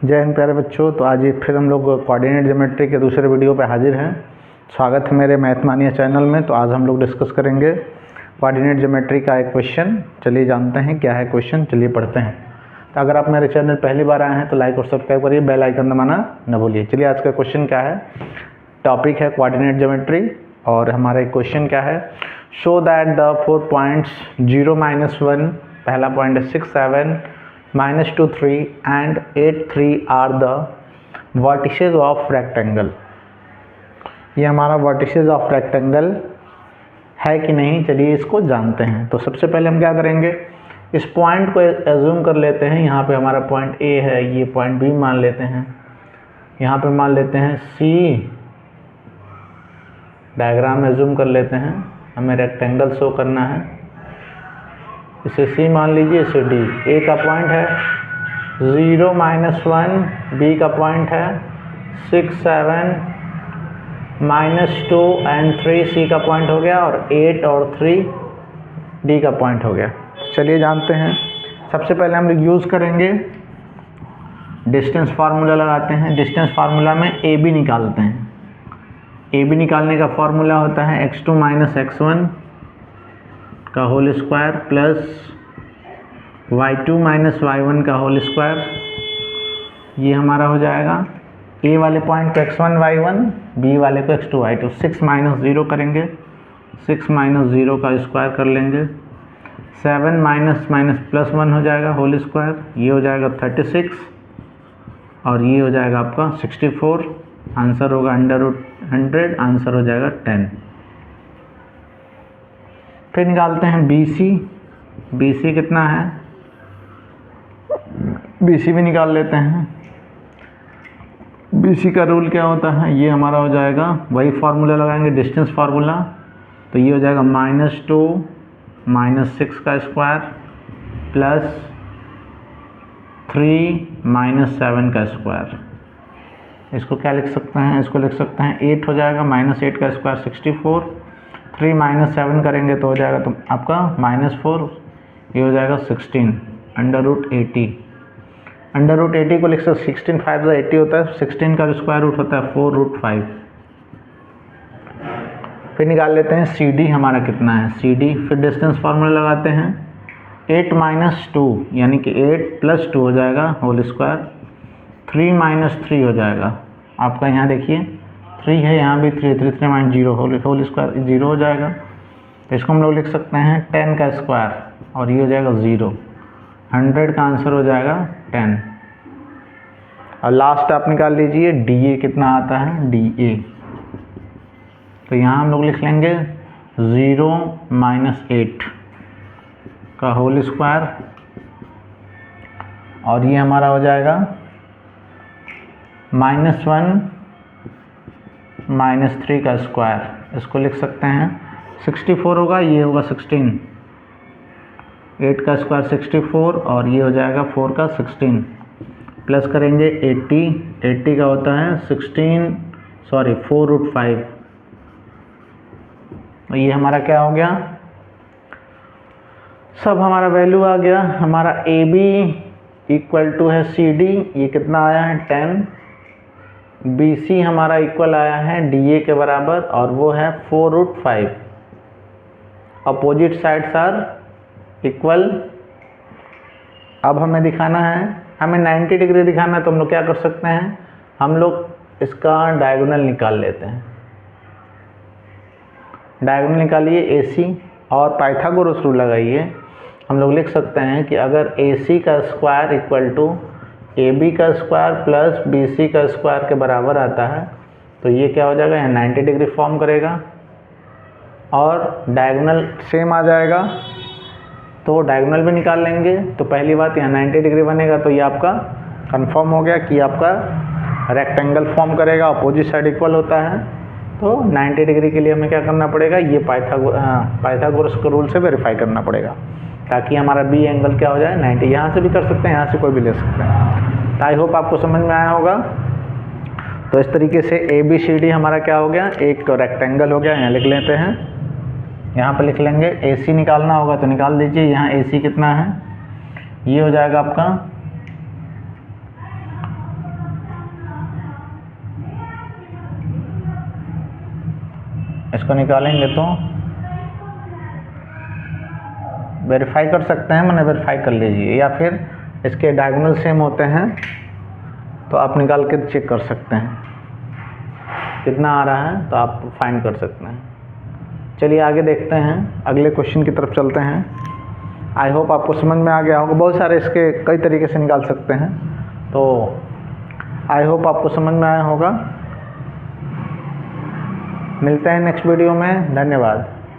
जय हिंद प्यारे बच्चों। तो आज फिर हम लोग कोऑर्डिनेट ज्योमेट्री के दूसरे वीडियो पे हाजिर हैं। स्वागत है मेरे मैथ मानिया चैनल में। तो आज हम लोग डिस्कस करेंगे कोऑर्डिनेट ज्योमेट्री का एक क्वेश्चन। चलिए जानते हैं क्या है क्वेश्चन, चलिए पढ़ते हैं। तो अगर आप मेरे चैनल पहली बार आए हैं तो लाइक और सब्सक्राइब करिए, बेल आइकन दबाना न भूलिए। चलिए आज का क्वेश्चन क्या है, टॉपिक है कोऑर्डिनेट ज्योमेट्री और हमारा एक क्वेश्चन क्या है, शो दैट द 4 पॉइंट्स 0, -1, पहला पॉइंट है 6, 7, -2, 3 and 8, 3 are the vertices of rectangle. ये हमारा वर्टिसेस ऑफ रेक्टेंगल है कि नहीं, चलिए इसको जानते हैं। तो सबसे पहले हम क्या करेंगे, इस पॉइंट को एज्यूम कर लेते हैं। यहाँ पे हमारा पॉइंट ए है, ये पॉइंट बी मान लेते हैं। यहाँ पे मान लेते हैं सी, डायग्राम एज्यूम कर लेते हैं। हमें रेक्टेंगल शो करना है, इसे सी मान लीजिए, इसे डी। ए का पॉइंट है 0, -1, बी का पॉइंट है 6, 7, -2 एंड 3 सी का पॉइंट हो गया, और 8 और 3 डी का पॉइंट हो गया। चलिए जानते हैं। सबसे पहले हम लोग यूज़ करेंगे डिस्टेंस फार्मूला लगाते हैं। डिस्टेंस फार्मूला में ए बी निकालते हैं। ए बी निकालने का फार्मूला होता है x2 - x1 का whole square plus y2 - y1 का होल स्क्वायर। ये हमारा हो जाएगा ए वाले पॉइंट को x1 y1, बी वाले को x2 y2। 6 - 0 करेंगे, 6 - 0 का स्क्वायर कर लेंगे। 7 -+1 हो जाएगा होल स्क्वायर, ये हो जाएगा 36 और ये हो जाएगा आपका 64। आंसर होगा √100, आंसर हो जाएगा 10। फिर निकालते हैं BC। BC कितना है, BC भी निकाल लेते हैं। BC का रूल क्या होता है, ये हमारा हो जाएगा, वही फार्मूला लगाएंगे डिस्टेंस फार्मूला। तो ये हो जाएगा -2 - 6 का स्क्वायर प्लस 3 - 7 का स्क्वायर। इसको क्या लिख सकते हैं, इसको लिख सकते हैं 8 हो जाएगा, -8 का स्क्वायर 64, 3 - 7 करेंगे तो हो जाएगा तो आपका -4, ये हो जाएगा 16 √80। √80 को लिख सकते 16 5 80 होता है, 16 का स्क्वायर रूट होता है 4√5। फिर निकाल लेते हैं CD हमारा कितना है, CD। फिर डिस्टेंस फार्मूला लगाते हैं 8 - 2 यानी कि 8 + 2 हो जाएगा होल स्क्वायर, 3 - 3 हो जाएगा आपका। यहाँ देखिए 3 है, यहाँ भी 3, 3 - 0 होल स्क्वायर 0 हो जाएगा। तो इसको हम लोग लिख सकते हैं 10 का स्क्वायर और ये हो जाएगा 0। 100 का आंसर हो जाएगा 10। और लास्ट आप निकाल लीजिए DA कितना आता है, DA। तो यहाँ हम लोग लिख लेंगे 0 - 8 का होल स्क्वायर और ये हमारा हो जाएगा -1 - 3 का स्क्वायर। इसको लिख सकते हैं 64 होगा, ये होगा 16। 8 का स्क्वायर 64 और ये हो जाएगा 4 का 16। प्लस करेंगे 80 का होता है 4√5। और ये हमारा क्या हो गया, सब हमारा वैल्यू आ गया। हमारा AB इक्वल टू है CD, ये कितना आया है 10। BC हमारा इक्वल आया है DA के बराबर और वो है 4√5। Opposite sides are equal. अब हमें दिखाना है, हमें 90 डिग्री दिखाना है, तो हम लोग क्या कर सकते हैं, हम लोग इसका डायगोनल निकाल लेते हैं। डायगोनल निकालिए AC और पाइथागोरस रूल लगाइए। हम लोग लिख सकते हैं कि अगर AC का स्क्वायर इक्वल टू AB का स्क्वायर प्लस BC का स्क्वायर के बराबर आता है तो ये क्या हो जाएगा, यहाँ 90 डिग्री फॉर्म करेगा और डायगोनल सेम आ जाएगा, तो डायगोनल भी निकाल लेंगे। तो पहली बात यहाँ 90 डिग्री बनेगा, तो ये आपका कंफर्म हो गया कि आपका रेक्टेंगल फॉर्म करेगा, अपोजिट साइड इक्वल होता है। तो 90 डिग्री के लिए हमें क्या करना पड़ेगा, ये पाइथागोरस के रूल से वेरीफाई करना पड़ेगा ताकि हमारा B एंगल क्या हो जाए 90। यहाँ से भी कर सकते हैं, यहाँ से कोई भी ले सकते हैं। तो आई होप आपको समझ में आया होगा। तो इस तरीके से ABCD हमारा क्या हो गया, एक रेक्टेंगल हो गया। यहाँ लिख लेते हैं, यहाँ पर लिख लेंगे AC निकालना होगा तो निकाल दीजिए। यहाँ AC कितना है, ये हो जाएगा आपका इसको निकालेंगे तो वेरीफाई कर सकते हैं, मैंने वेरीफाई कर लीजिए, या फिर इसके डायगोनल सेम होते हैं तो आप निकाल के चेक कर सकते हैं कितना आ रहा है, तो आप फाइंड कर सकते हैं। चलिए आगे देखते हैं, अगले क्वेश्चन की तरफ चलते हैं। आई होप आपको समझ में आ गया होगा, बहुत सारे इसके कई तरीके से निकाल सकते हैं, तो आई होप आपको समझ में आया होगा। मिलते हैं नेक्स्ट वीडियो में, धन्यवाद।